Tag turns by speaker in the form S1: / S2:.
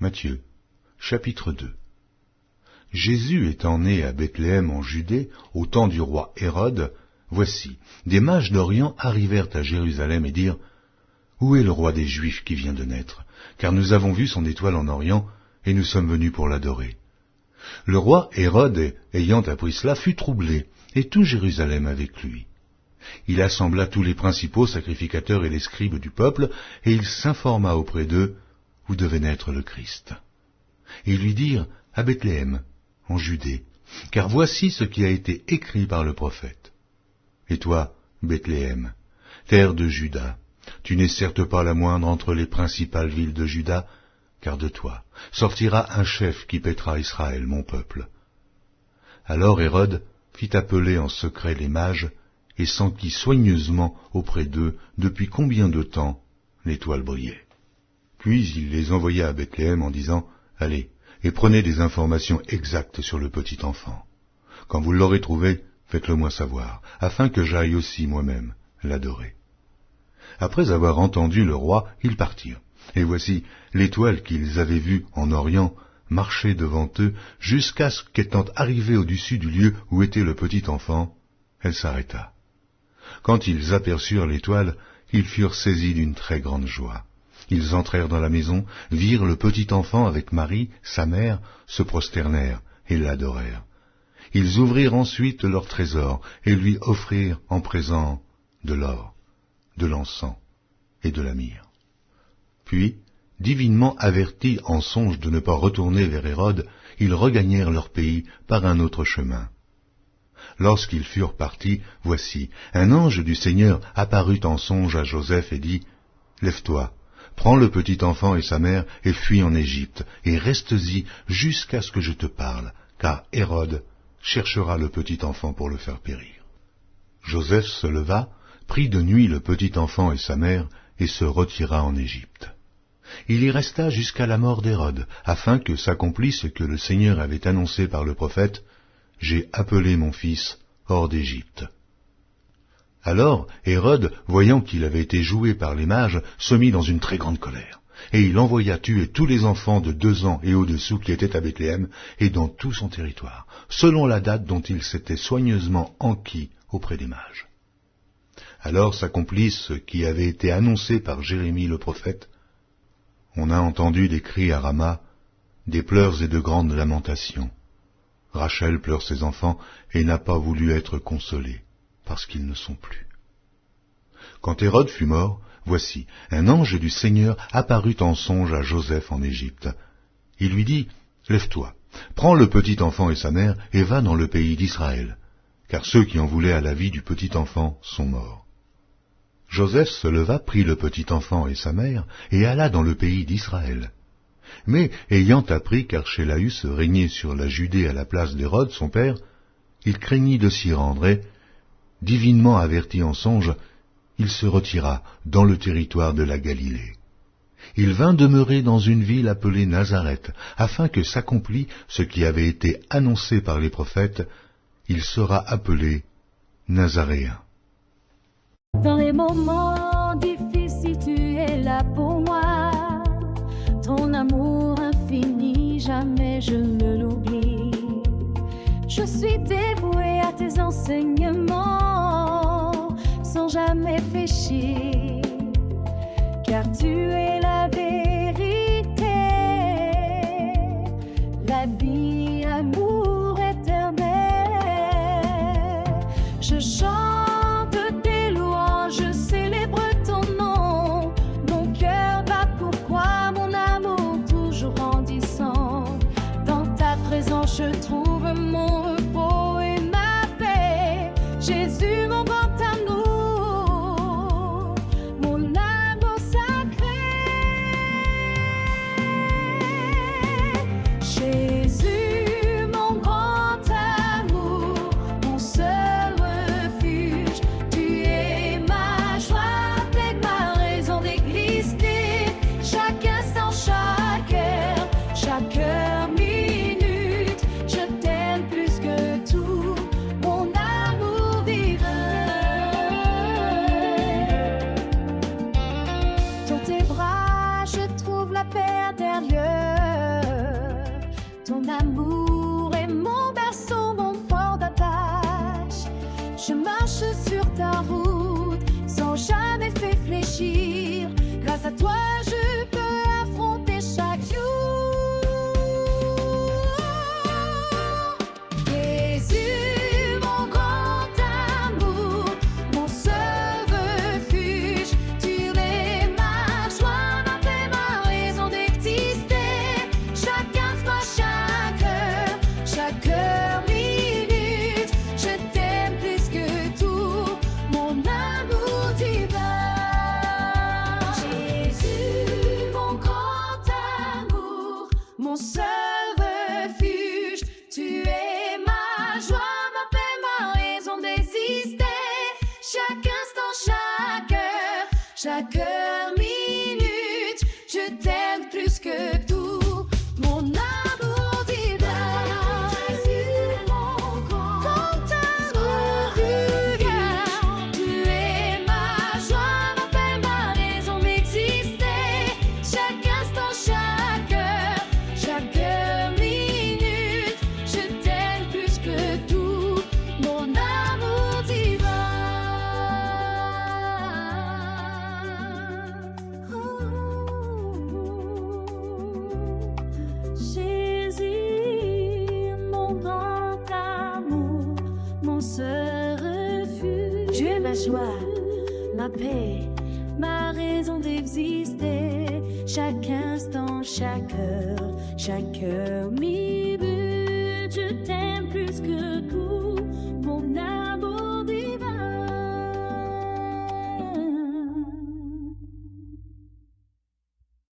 S1: Matthieu, chapitre 2. Jésus étant né à Bethléem en Judée, au temps du roi Hérode, voici, des mages d'Orient arrivèrent à Jérusalem et dirent « Où est le roi des Juifs qui vient de naître? Car nous avons vu son étoile en Orient, et nous sommes venus pour l'adorer. » Le roi Hérode, ayant appris cela, fut troublé, et tout Jérusalem avec lui. Il assembla tous les principaux sacrificateurs et les scribes du peuple, et il s'informa auprès d'eux où devait naître le Christ. Et ils lui dirent « À Bethléem, en Judée, car voici ce qui a été écrit par le prophète. Et toi, Bethléem, terre de Juda, tu n'es certes pas la moindre entre les principales villes de Juda, car de toi sortira un chef qui paîtra Israël, mon peuple. » Alors Hérode fit appeler en secret les mages, et s'enquit soigneusement auprès d'eux depuis combien de temps l'étoile brillait. Puis il les envoya à Bethléem en disant « Allez, et prenez des informations exactes sur le petit enfant. Quand vous l'aurez trouvé, faites-le moi savoir, afin que j'aille aussi moi-même l'adorer. » Après avoir entendu le roi, ils partirent. Et voici, l'étoile qu'ils avaient vue en Orient marchait devant eux jusqu'à ce qu'étant arrivée au-dessus du lieu où était le petit enfant, elle s'arrêta. Quand ils aperçurent l'étoile, ils furent saisis d'une très grande joie. Ils entrèrent dans la maison, virent le petit enfant avec Marie, sa mère, se prosternèrent et l'adorèrent. Ils ouvrirent ensuite leur trésor et lui offrirent en présent de l'or, de l'encens et de la myrrhe. Puis, divinement avertis en songe de ne pas retourner vers Hérode, ils regagnèrent leur pays par un autre chemin. Lorsqu'ils furent partis, voici, un ange du Seigneur apparut en songe à Joseph et dit « Lève-toi, prends le petit enfant et sa mère et fuis en Égypte, et reste-y jusqu'à ce que je te parle, car Hérode cherchera le petit enfant pour le faire périr. » Joseph se leva, prit de nuit le petit enfant et sa mère, et se retira en Égypte. Il y resta jusqu'à la mort d'Hérode, afin que s'accomplisse ce que le Seigneur avait annoncé par le prophète, « J'ai appelé mon fils hors d'Égypte. » Alors Hérode, voyant qu'il avait été joué par les mages, se mit dans une très grande colère, et il envoya tuer tous les enfants de 2 ans et au-dessous qui étaient à Bethléem et dans tout son territoire, selon la date dont il s'était soigneusement enquis auprès des mages. Alors s'accomplit ce qui avait été annoncé par Jérémie le prophète. On a entendu des cris à Rama, des pleurs et de grandes lamentations. Rachel pleure ses enfants et n'a pas voulu être consolée, parce qu'ils ne sont plus. Quand Hérode fut mort, voici, un ange du Seigneur apparut en songe à Joseph en Égypte. Il lui dit, « Lève-toi, prends le petit enfant et sa mère, et va dans le pays d'Israël, car ceux qui en voulaient à la vie du petit enfant sont morts. » Joseph se leva, prit le petit enfant et sa mère, et alla dans le pays d'Israël. Mais, ayant appris qu'Archélaüs régnait sur la Judée à la place d'Hérode, son père, il craignit de s'y rendre et, divinement averti en songe, il se retira dans le territoire de la Galilée. Il vint demeurer dans une ville appelée Nazareth, afin que s'accomplît ce qui avait été annoncé par les prophètes, il sera appelé Nazaréen.
S2: Dans les moments difficiles, tu es là pour moi. Ton amour infini, jamais je ne l'oublie. Je suis dévouée à tes enseignements, sans jamais fléchir, car tu es la vérité, la vie, amour éternel. Je chante tes louanges, je célèbre ton nom. Mon cœur bat pourquoi mon amour toujours grandissant. Dans ta présence je trouve mon repos et ma paix. Jésus, mon grand amour, mon amour sacré. Jésus, mon grand amour, mon seul refuge. Tu es ma joie, t'es ma raison d'exister. Chaque instant, chaque heure, minute, je t'aime plus que tout. Mon amour divin. Dans tes bras, je trouve la paix intérieure. amour est mon berceau, mon port d'attache. Je marche sur ta route sans jamais faire fléchir. Grâce à toi, je peux affronter chaque jour. Jésus, mon grand amour, mon seul refuge, tu es ma joie, ma paix, ma raison d'exister. Chaque instant, chaque heure, minute, je t'aime plus que tout, mon amour divin. Jésus, mon grand amour, mon seul refuge, tu es ma joie, ma paix, ma raison d'exister. Chaque instant, chaque heure, minute, je t'aime plus que tout, mon amour divin. Jésus, mon grand amour divin, tu es ma joie, ma paix, ma raison d'exister. Chaque instant, chaque heure, minute, je t'aime plus que tout, mon amour divin. Jésus, mon grand amour, mon seul refuge. Tu es ma joie, ma paix, ma raison d'exister. Chaque instant, chaque heure, minute, je t'aime plus que tout.